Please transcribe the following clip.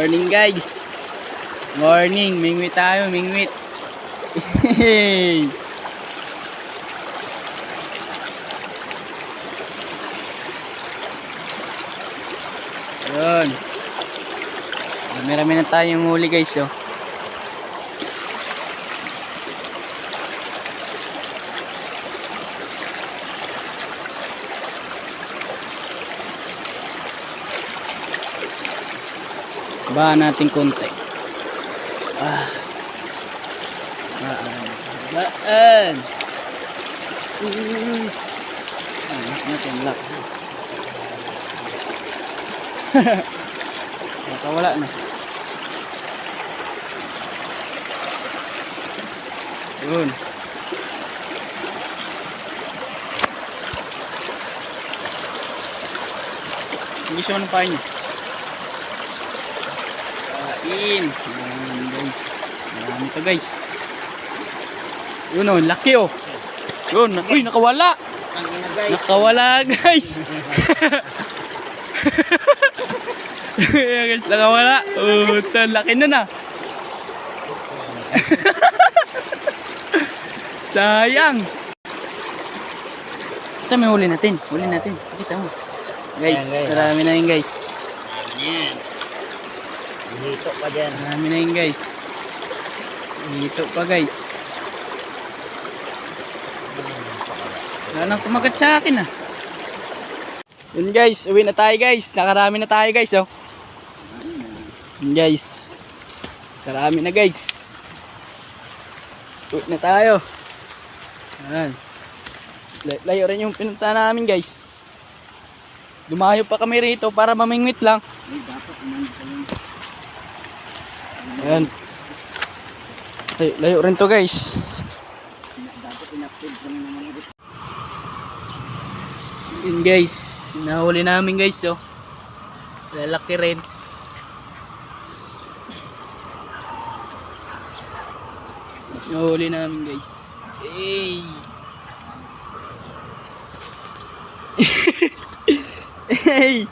Morning guys. Morning, mingwit tayo, mingwit. Hey. Yun. Marami na tayong huli guys, oh. Bahan natin konti. Baan. Natin lock. Nakawala na. Yun. Hindi siya ng pain niya. Ayan guys. Marami to guys. Yun o, laki o. Yun, uy, nakawala. Nakawala guys. Guys, nakawala. Laki na na. Sayang. Ito may huli natin. Huli natin. Kita mo. Guys, marami na yun guys. Yan. Hito pa dyan. Marami na yun guys. Hito pa guys. Wala nang kumagat sa akin ah. Yun guys, uwi na tayo guys. Nakarami na tayo guys oh. Yun guys. Nakarami na guys. Uwi na tayo. Ayan. Layo rin yung pinunta namin guys. Dumayo pa kami rito para mamingwit lang. Ayan. Layo rin to guys. Yun guys, nahuli namin guys oh. Lalaki rin. Nahuli namin guys. Hey. Hey.